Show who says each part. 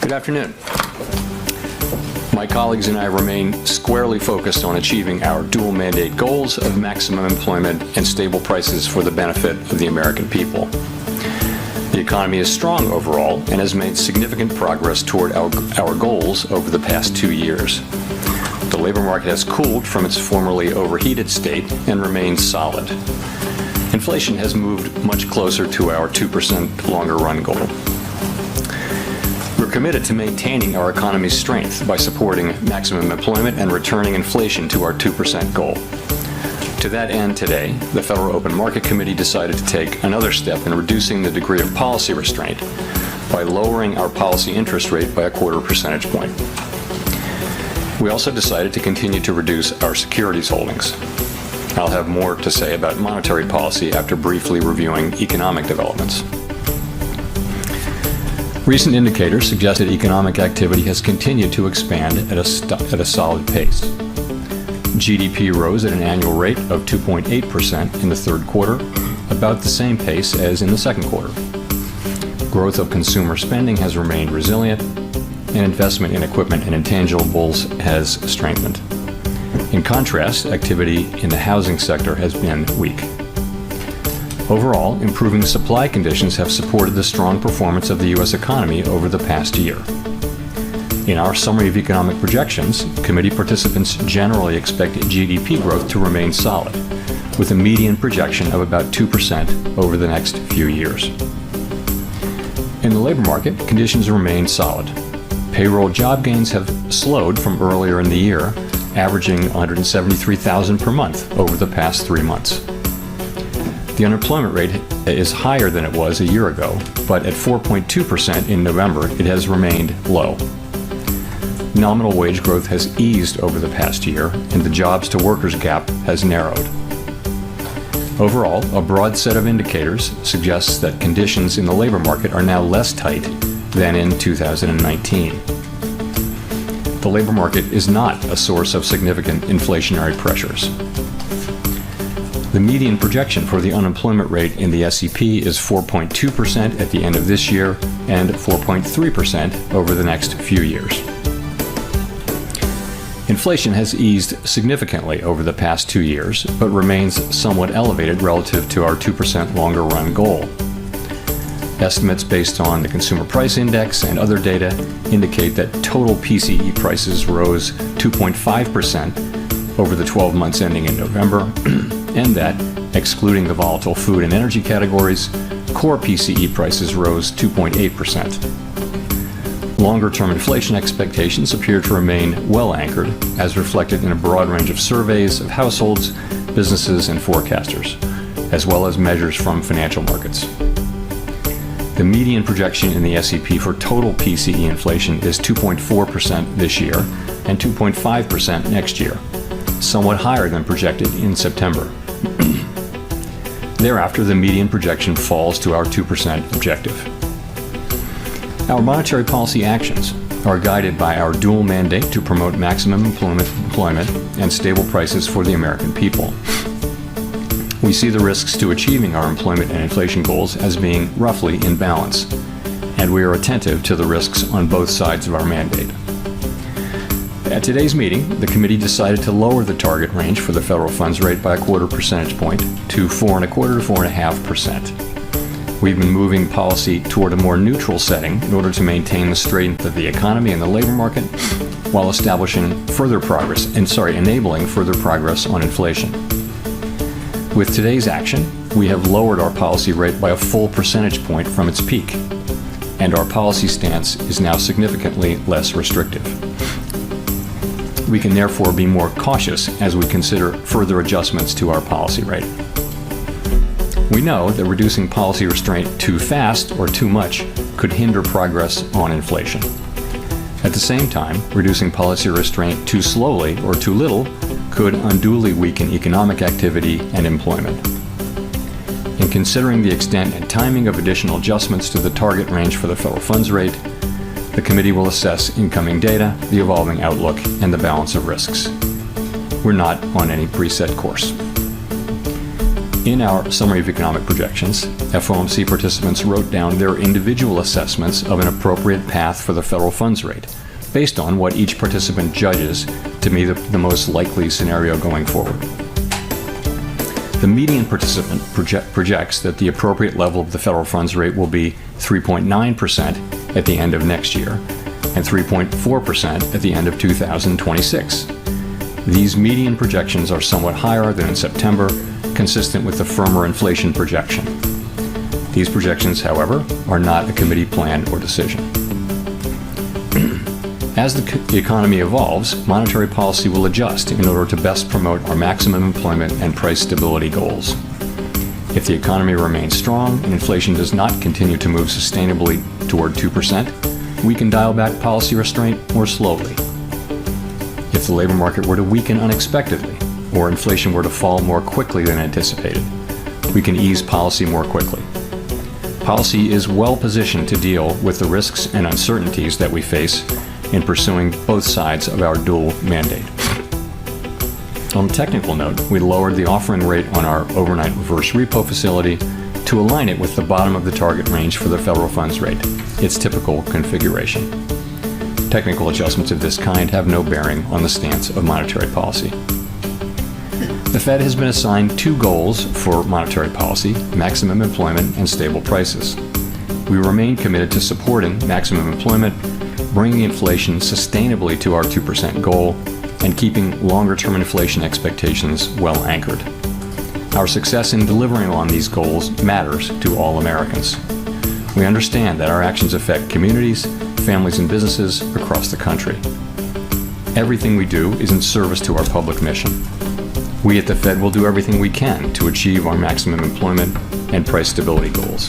Speaker 1: Good afternoon. My colleagues and I remain squarely focused on achieving our dual mandate goals of maximum employment and stable prices for the benefit of the American people. The economy is strong overall and has made significant progress toward our goals over the past 2 years. The labor market has cooled from its formerly overheated state and remains solid. Inflation has moved much closer to our 2% longer run goal. We're committed to maintaining our economy's strength by supporting maximum employment and returning inflation to our 2% goal. To that end, today, the Federal Open Market Committee decided to take another step in reducing the degree of policy restraint by lowering our policy interest rate by a 1/4 percentage point. We also decided to continue to reduce our securities holdings. I'll have more to say about monetary policy after briefly reviewing economic developments. Recent indicators suggest that economic activity has continued to expand at a solid pace. GDP rose at an annual rate of 2.8% in the third quarter, about the same pace as in the second quarter. Growth of consumer spending has remained resilient, and investment in equipment and intangibles has strengthened. In contrast, activity in the housing sector has been weak. Overall, improving supply conditions have supported the strong performance of the U.S. economy over the past year. In our summary of economic projections, committee participants generally expect GDP growth to remain solid, with a median projection of about 2% over the next few years. In the labor market, conditions remain solid. Payroll job gains have slowed from earlier in the year, averaging 173,000 per month over the past 3 months. The unemployment rate is higher than it was a year ago, but at 4.2% in November, it has remained low. Nominal wage growth has eased over the past year, and the jobs-to-workers gap has narrowed. Overall, a broad set of indicators suggests that conditions in the labor market are now less tight than in 2019. The labor market is not a source of significant inflationary pressures. The median projection for the unemployment rate in the SEP is 4.2% at the end of this year and 4.3% over the next few years. Inflation has eased significantly over the past 2 years, but remains somewhat elevated relative to our 2% longer run goal. Estimates based on the Consumer Price Index and other data indicate that total PCE prices rose 2.5% over the 12 months ending in November, and that, excluding the volatile food and energy categories, core PCE prices rose 2.8%. Longer-term inflation expectations appear to remain well anchored, as reflected in a broad range of surveys of households, businesses, and forecasters, as well as measures from financial markets. The median projection in the SEP for total PCE inflation is 2.4% this year and 2.5% next year, somewhat higher than projected in September. Thereafter, the median projection falls to our 2% objective. Our monetary policy actions are guided by our dual mandate to promote maximum employment and stable prices for the American people. We see the risks to achieving our employment and inflation goals as being roughly in balance, and we are attentive to the risks on both sides of our mandate. At today's meeting, the committee decided to lower the target range for the federal funds rate by a 1/4 percentage point to 4.25% to 4.5%. We've been moving policy toward a more neutral setting in order to maintain the strength of the economy and the labor market, while enabling further progress on inflation. With today's action, we have lowered our policy rate by a full percentage point from its peak, and our policy stance is now significantly less restrictive. We can therefore be more cautious as we consider further adjustments to our policy rate. We know that reducing policy restraint too fast or too much could hinder progress on inflation. At the same time, reducing policy restraint too slowly or too little could unduly weaken economic activity and employment. In considering the extent and timing of additional adjustments to the target range for the federal funds rate, the committee will assess incoming data, the evolving outlook, and the balance of risks. We're not on any preset course. In our summary of economic projections, FOMC participants wrote down their individual assessments of an appropriate path for the federal funds rate, based on what each participant judges to be the most likely scenario going forward. The median participant projects that the appropriate level of the federal funds rate will be 3.9% at the end of next year and 3.4% at the end of 2026. These median projections are somewhat higher than in September, consistent with the firmer inflation projection. These projections, however, are not a committee plan or decision. As the economy evolves, monetary policy will adjust in order to best promote our maximum employment and price stability goals. If the economy remains strong and inflation does not continue to move sustainably toward 2%, we can dial back policy restraint more slowly. If the labor market were to weaken unexpectedly, or inflation were to fall more quickly than anticipated, we can ease policy more quickly. Policy is well positioned to deal with the risks and uncertainties that we face in pursuing both sides of our dual mandate. On a technical note, we lowered the offering rate on our overnight reverse repo facility to align it with the bottom of the target range for the federal funds rate, its typical configuration. Technical adjustments of this kind have no bearing on the stance of monetary policy. The Fed has been assigned two goals for monetary policy: maximum employment and stable prices. We remain committed to supporting maximum employment, bringing inflation sustainably to our 2% goal, and keeping longer-term inflation expectations well anchored. Our success in delivering on these goals matters to all Americans. We understand that our actions affect communities, families, and businesses across the country. Everything we do is in service to our public mission. We at the Fed will do everything we can to achieve our maximum employment and price stability goals.